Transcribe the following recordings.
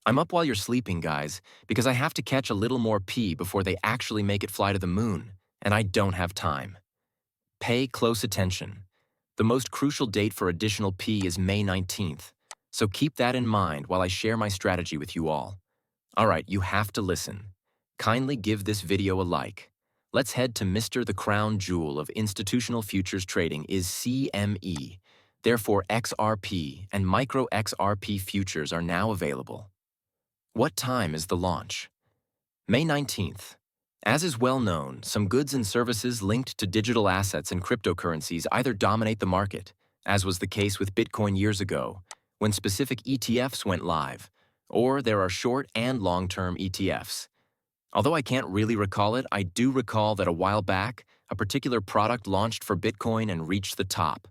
I'm up while you're sleeping, guys, because I have to catch a little more P before they actually make it fly to the moon, and I don't have time. Pay close attention. The most crucial date for additional P is May 19th, so keep that in mind while I share my strategy with you all. Alright, you have to listen. Kindly give this video a like. Let's head to Mr. the Crown Jewel of institutional futures trading is CME. Therefore, XRP and micro XRP futures are now available. What time is the launch? May 19th. As is well known, some goods and services linked to digital assets and cryptocurrencies either dominate the market, as was the case with Bitcoin years ago, when specific ETFs went live, or there are short and long-term ETFs. Although I can't really recall it, I do recall that a while back, a particular product launched for Bitcoin and reached the top.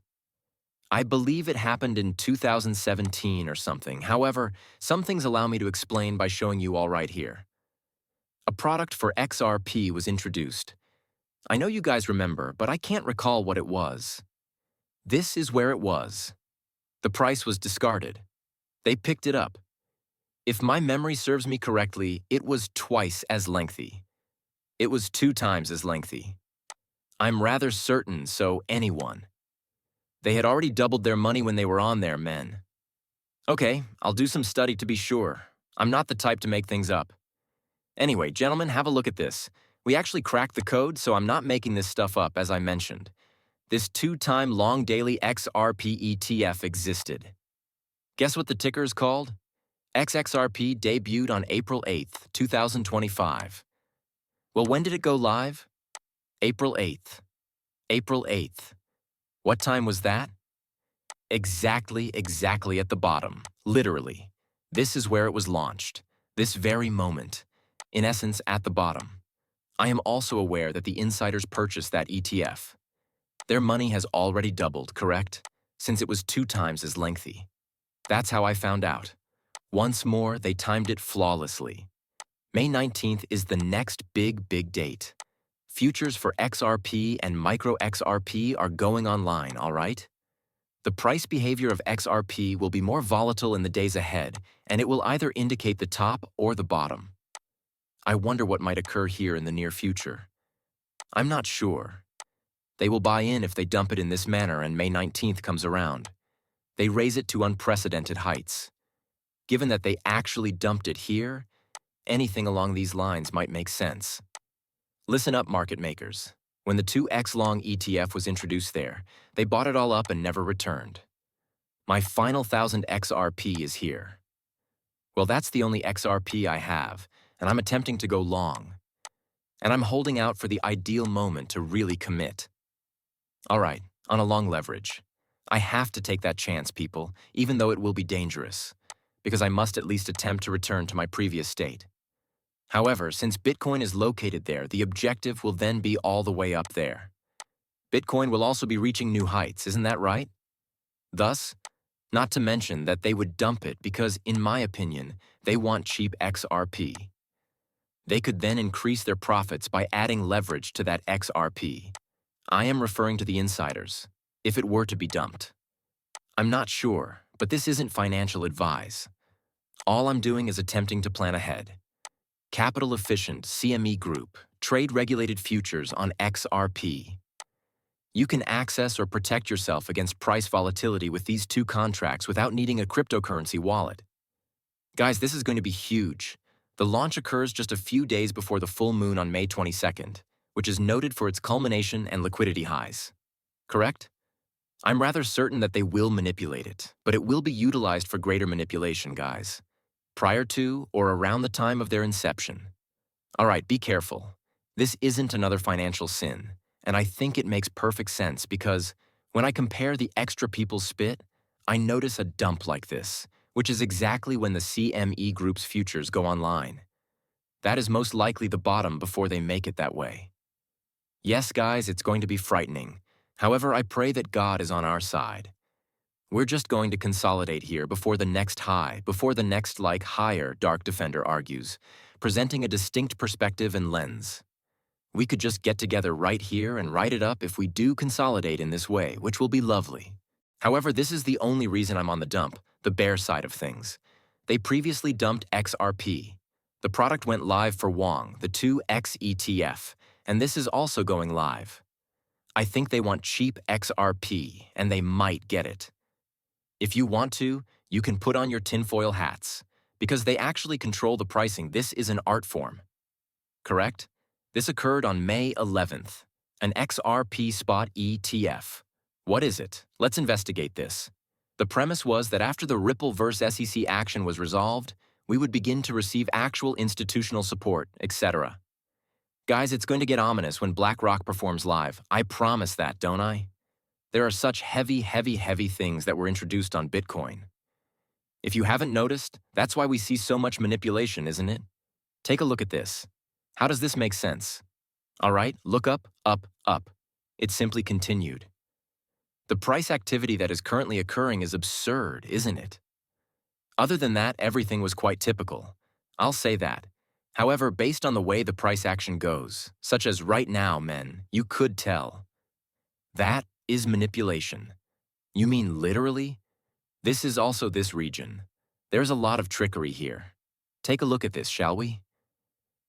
I believe it happened in 2017 or something. However, some things allow me to explain by showing you all right here. A product for XRP was introduced. I know you guys remember, but I can't recall what it was. This is where it was. The price was discarded. They picked it up. If my memory serves me correctly, it was twice as lengthy. It was 2 times as lengthy. I'm rather certain, so anyone. They had already doubled their money when they were on there, men. Okay, I'll do some study to be sure. I'm not the type to make things up. Anyway, gentlemen, have a look at this. We actually cracked the code, so I'm not making this stuff up, as I mentioned. This 2-time long daily XRP ETF existed. Guess what the ticker is called? XXRP debuted on April 8th, 2025. Well, when did it go live? April 8th. April 8th. What time was that? Exactly at the bottom. Literally. This is where it was launched. This very moment. In essence, at the bottom. I am also aware that the insiders purchased that ETF. Their money has already doubled, correct? Since it was 2 times as lengthy. That's how I found out. Once more, they timed it flawlessly. May 19th is the next big date. Futures for XRP and micro XRP are going online, all right? The price behavior of XRP will be more volatile in the days ahead, and it will either indicate the top or the bottom. I wonder what might occur here in the near future. I'm not sure. They will buy in if they dump it in this manner and May 19th comes around. They raise it to unprecedented heights. Given that they actually dumped it here, anything along these lines might make sense. Listen up, market makers. When the 2x long ETF was introduced there, they bought it all up and never returned. My final 1,000 XRP is here. Well, that's the only XRP I have, and I'm attempting to go long. And I'm holding out for the ideal moment to really commit. All right, on a long leverage. I have to take that chance, people, even though it will be dangerous, because I must at least attempt to return to my previous state. However, since Bitcoin is located there, the objective will then be all the way up there. Bitcoin will also be reaching new heights, isn't that right? Thus, not to mention that they would dump it because, in my opinion, they want cheap XRP. They could then increase their profits by adding leverage to that XRP. I am referring to the insiders, if it were to be dumped. I'm not sure, but this isn't financial advice. All I'm doing is attempting to plan ahead. Capital-efficient CME Group, trade-regulated futures on XRP. You can access or protect yourself against price volatility with these 2 contracts without needing a cryptocurrency wallet. Guys, this is going to be huge. The launch occurs just a few days before the full moon on May 22nd, which is noted for its culmination and liquidity highs. Correct? I'm rather certain that they will manipulate it, but it will be utilized for greater manipulation, guys. Prior to or around the time of their inception. All right, be careful. This isn't another financial sin, and I think it makes perfect sense because when I compare the extra people spit, I notice a dump like this, which is exactly when the CME Group's futures go online. That is most likely the bottom before they make it that way. Yes, guys, it's going to be frightening. However, I pray that God is on our side. We're just going to consolidate here before the next high, before the next higher, Dark Defender argues, presenting a distinct perspective and lens. We could just get together right here and write it up if we do consolidate in this way, which will be lovely. However, this is the only reason I'm on the dump, the bear side of things. They previously dumped XRP. The product went live for Wong, the 2X ETF, and this is also going live. I think they want cheap XRP, and they might get it. If you want to, you can put on your tinfoil hats, because they actually control the pricing. This is an art form. Correct? This occurred on May 11th, an XRP spot ETF. What is it? Let's investigate this. The premise was that after the Ripple vs. SEC action was resolved, we would begin to receive actual institutional support, etc. Guys, it's going to get ominous when BlackRock performs live. I promise that, don't I? There are such heavy things that were introduced on Bitcoin. If you haven't noticed, that's why we see so much manipulation, isn't it? Take a look at this. How does this make sense? All right, look up, up, up. It simply continued. The price activity that is currently occurring is absurd, isn't it? Other than that, everything was quite typical. I'll say that. However, based on the way the price action goes, such as right now, men, you could tell. That is manipulation. You mean literally? This is also this region. There's a lot of trickery here. Take a look at this, shall we?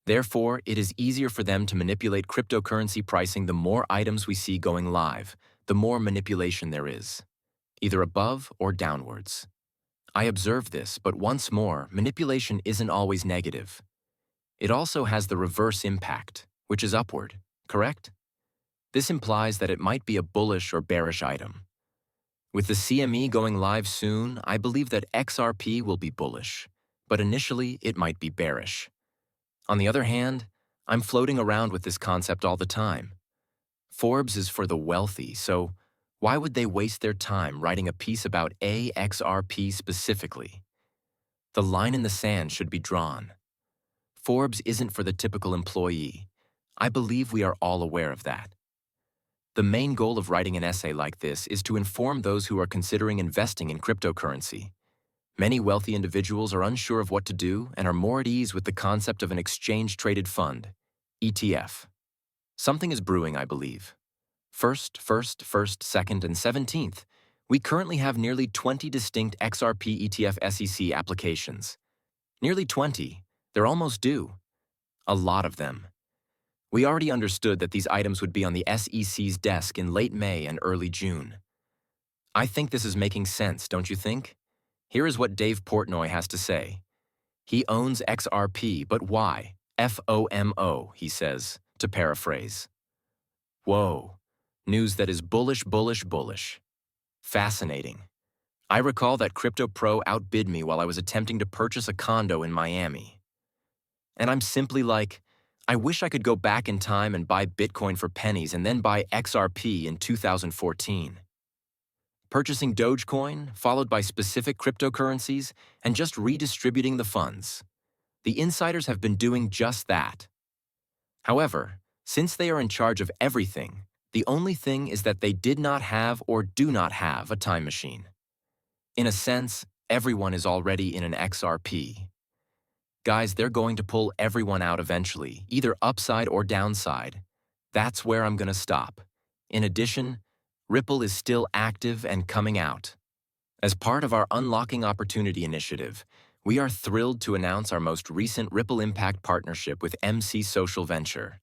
Therefore, it is easier for them to manipulate cryptocurrency pricing. The more items we see going live, the more manipulation there is, either above or downwards. I observe this, but once more, manipulation isn't always negative. It also has the reverse impact, which is upward, correct? This implies that it might be a bullish or bearish item. With the CME going live soon, I believe that XRP will be bullish, but initially it might be bearish. On the other hand, I'm floating around with this concept all the time. Forbes is for the wealthy, so why would they waste their time writing a piece about XRP specifically? The line in the sand should be drawn. Forbes isn't for the typical employee. I believe we are all aware of that. The main goal of writing an essay like this is to inform those who are considering investing in cryptocurrency. Many wealthy individuals are unsure of what to do and are more at ease with the concept of an exchange-traded fund, ETF. Something is brewing, I believe. First, second, and 17th, we currently have nearly 20 distinct XRP ETF SEC applications. Nearly 20. They're almost due. A lot of them. We already understood that these items would be on the SEC's desk in late May and early June. I think this is making sense, don't you think? Here is what Dave Portnoy has to say. He owns XRP, but why? FOMO, he says, to paraphrase. Whoa. News that is bullish. Fascinating. I recall that Crypto Pro outbid me while I was attempting to purchase a condo in Miami. And I'm simply like, I wish I could go back in time and buy Bitcoin for pennies and then buy XRP in 2014. Purchasing Dogecoin, followed by specific cryptocurrencies, and just redistributing the funds. The insiders have been doing just that. However, since they are in charge of everything, the only thing is that they did not have or do not have a time machine. In a sense, everyone is already in an XRP. Guys, they're going to pull everyone out eventually, either upside or downside. That's where I'm going to stop. In addition, Ripple is still active and coming out. As part of our Unlocking Opportunity initiative, we are thrilled to announce our most recent Ripple Impact partnership with MC Social Venture.